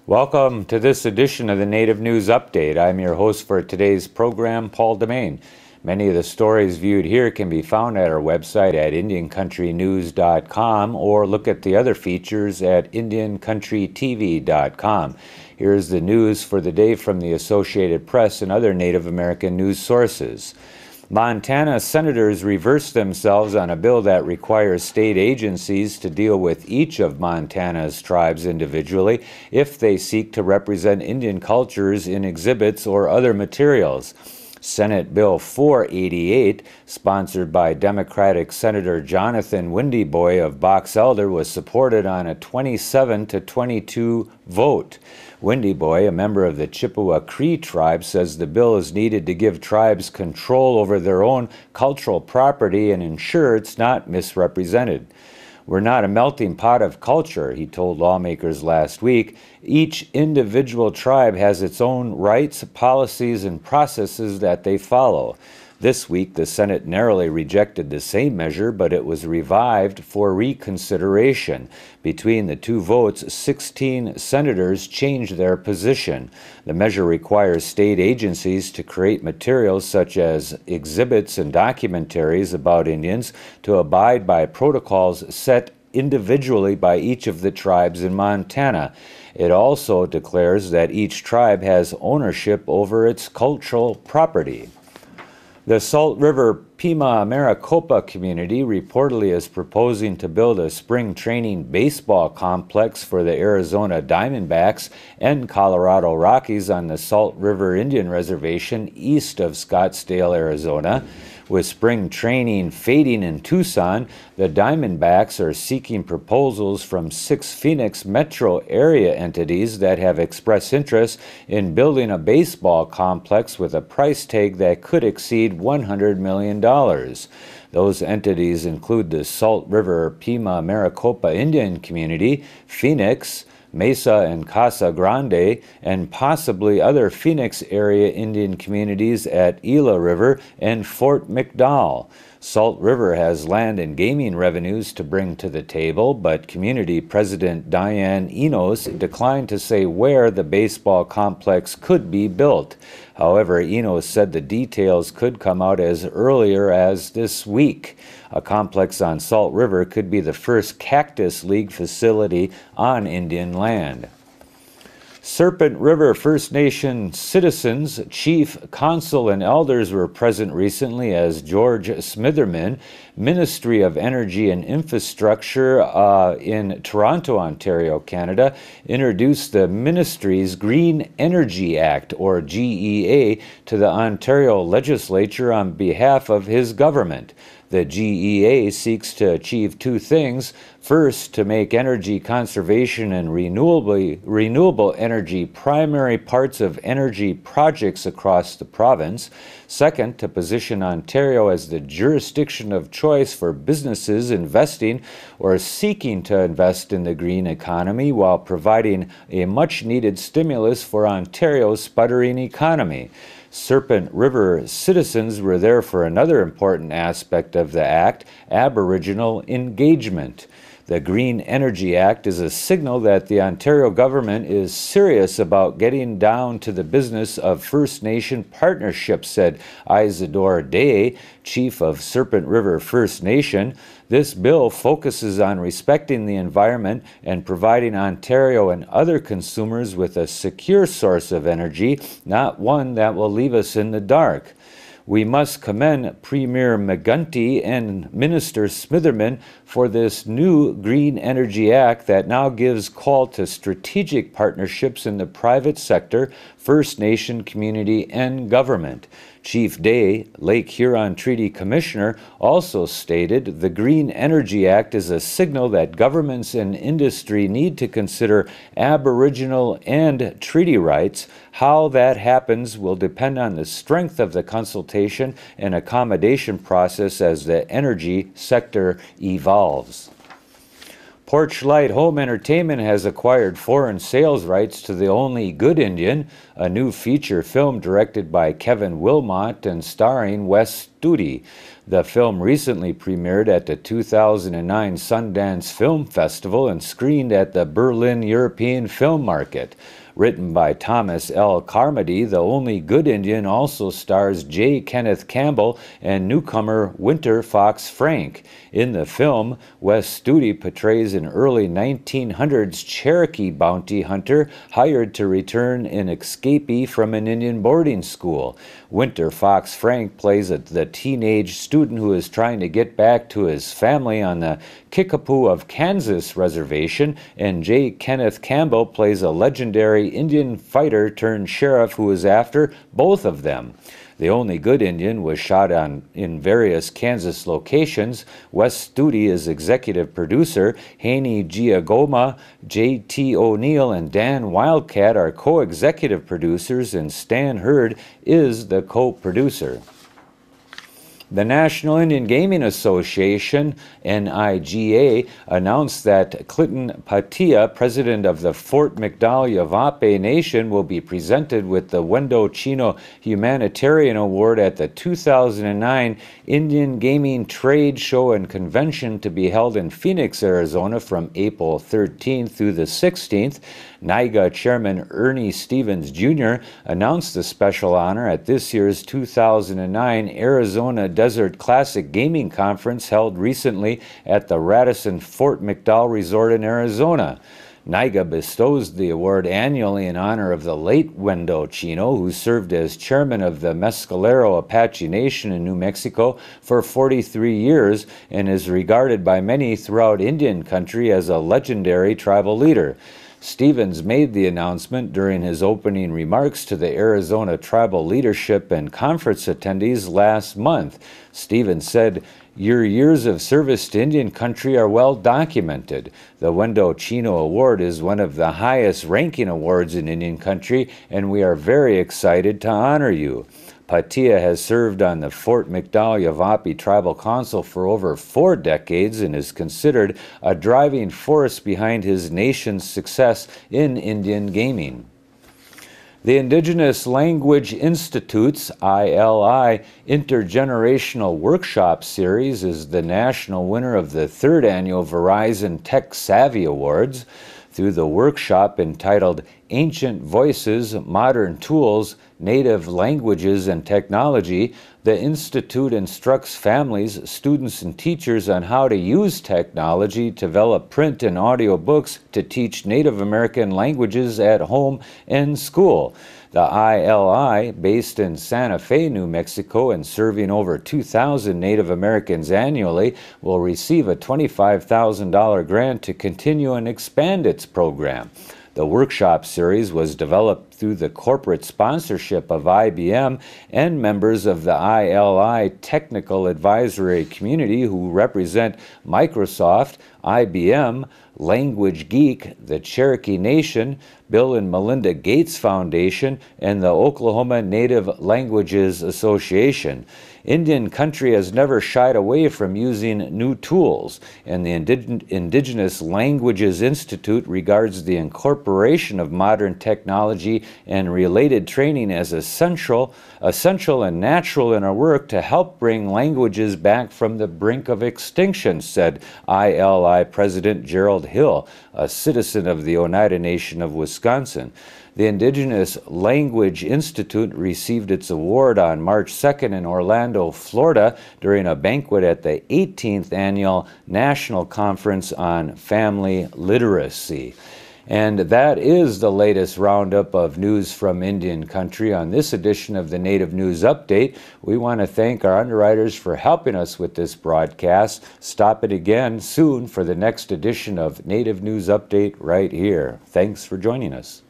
Welcome to this edition of the Native News Update. I'm your host for today's program, Paul DeMain. Many of the stories viewed here can be found at our website at indiancountrynews.com or look at the other features at indiancountrytv.com. Here's the news for the day from the Associated Press and other Native American news sources. Montana senators reversed themselves on a bill that requires state agencies to deal with each of Montana's tribes individually if they seek to represent Indian cultures in exhibits or other materials. Senate Bill 488, sponsored by Democratic Senator Jonathan Windyboy of Box Elder, was supported on a 27-22 vote. Windyboy, a member of the Chippewa Cree tribe, says the bill is needed to give tribes control over their own cultural property and ensure it's not misrepresented. We're not a melting pot of culture, he told lawmakers last week. Each individual tribe has its own rights, policies, and processes that they follow. This week, the Senate narrowly rejected the same measure, but it was revived for reconsideration. Between the two votes, 16 senators changed their position. The measure requires state agencies to create materials such as exhibits and documentaries about Indians to abide by protocols set individually by each of the tribes in Montana. It also declares that each tribe has ownership over its cultural property. The Salt River Pima-Maricopa community reportedly is proposing to build a spring training baseball complex for the Arizona Diamondbacks and Colorado Rockies on the Salt River Indian Reservation east of Scottsdale, Arizona. With spring training fading in Tucson, the Diamondbacks are seeking proposals from 6 Phoenix metro area entities that have expressed interest in building a baseball complex with a price tag that could exceed $100 million. Those entities include the Salt River Pima-Maricopa Indian Community, Phoenix, Mesa and Casa Grande, and possibly other Phoenix area Indian communities at Gila River and Fort McDowell. Salt River has land and gaming revenues to bring to the table, but community president Diane Enos declined to say where the baseball complex could be built. However, Enos said the details could come out as earlier as this week. A complex on Salt River could be the first Cactus League facility on Indian land. Serpent River First Nation citizens, chief, council, and elders were present recently as George Smitherman, Ministry of Energy and Infrastructure in Toronto, Ontario, Canada, introduced the ministry's Green Energy Act, or GEA, to the Ontario legislature on behalf of his government. The GEA seeks to achieve two things. First, to make energy conservation and renewable energy primary parts of energy projects across the province. Second, to position Ontario as the jurisdiction of choice for businesses investing or seeking to invest in the green economy while providing a much-needed stimulus for Ontario's sputtering economy. Serpent River citizens were there for another important aspect of the Act, Aboriginal engagement. The Green Energy Act is a signal that the Ontario government is serious about getting down to the business of First Nation partnerships, said Isidore Day, chief of Serpent River First Nation. This bill focuses on respecting the environment and providing Ontario and other consumers with a secure source of energy, not one that will leave us in the dark. We must commend Premier McGuinty and Minister Smitherman for this new Green Energy Act that now gives call to strategic partnerships in the private sector, First Nation community, and government. Chief Day, Lake Huron Treaty Commissioner, also stated the Green Energy Act is a signal that governments and industry need to consider Aboriginal and treaty rights. How that happens will depend on the strength of the consultation and accommodation process as the energy sector evolves. Porchlight Home Entertainment has acquired foreign sales rights to The Only Good Indian, a new feature film directed by Kevin Wilmot and starring Wes Studi. The film recently premiered at the 2009 Sundance Film Festival and screened at the Berlin European Film Market. Written by Thomas L. Carmody, The Only Good Indian also stars J. Kenneth Campbell and newcomer Winter Fox Frank. In the film, Wes Studi portrays an early 1900s Cherokee bounty hunter hired to return an escapee from an Indian boarding school. Winter Fox Frank plays the teenage student who is trying to get back to his family on the Kickapoo of Kansas reservation, and J. Kenneth Campbell plays a legendary Indian fighter turned sheriff who is after both of them. The Only Good Indian was shot in various Kansas locations. Wes Studi is executive producer. Haney Giagoma, J.T. O'Neill, and Dan Wildcat are co-executive producers, and Stan Hurd is the co-producer. The National Indian Gaming Association, NIGA, announced that Clinton Patia, president of the Fort McDowell Yavapai Nation, will be presented with the Wendo Chino Humanitarian Award at the 2009 Indian Gaming Trade Show and Convention to be held in Phoenix, Arizona from April 13th through the 16th. NIGA Chairman Ernie Stevens Jr. announced the special honor at this year's 2009 Arizona Desert Classic Gaming Conference held recently at the Radisson Fort McDowell Resort in Arizona. NIGA bestows the award annually in honor of the late Wendo Chino, who served as chairman of the Mescalero Apache Nation in New Mexico for 43 years and is regarded by many throughout Indian country as a legendary tribal leader. Stevens made the announcement during his opening remarks to the Arizona tribal leadership and conference attendees last month. Stevens said, "Your years of service to Indian country are well documented. The Wendo Chino Award is one of the highest ranking awards in Indian country, and we are very excited to honor you." Patia has served on the Fort McDowell Yavapai Tribal Council for over 4 decades and is considered a driving force behind his nation's success in Indian gaming. The Indigenous Language Institute's ILI Intergenerational Workshop Series is the national winner of the 3rd annual Verizon Tech Savvy Awards. Through the workshop entitled Ancient Voices, Modern Tools, Native Languages and Technology, the Institute instructs families, students, and teachers on how to use technology to develop print and audio books to teach Native American languages at home and school. The ILI, based in Santa Fe, New Mexico, and serving over 2,000 Native Americans annually, will receive a $25,000 grant to continue and expand its program. The workshop series was developed through the corporate sponsorship of IBM and members of the ILI technical advisory community who represent Microsoft, IBM, Language Geek, the Cherokee Nation, Bill and Melinda Gates Foundation, and the Oklahoma Native Languages Association. Indian country has never shied away from using new tools, and the Indigenous Languages Institute regards the incorporation of modern technology and related training as essential and natural in our work to help bring languages back from the brink of extinction, said ILI President Gerald Hill, a citizen of the Oneida Nation of Wisconsin. The Indigenous Language Institute received its award on March 2nd in Orlando, Florida, during a banquet at the 18th Annual National Conference on Family Literacy. And that is the latest roundup of news from Indian country on this edition of the Native News Update. We want to thank our underwriters for helping us with this broadcast. Stop it again soon for the next edition of Native News Update right here. Thanks for joining us.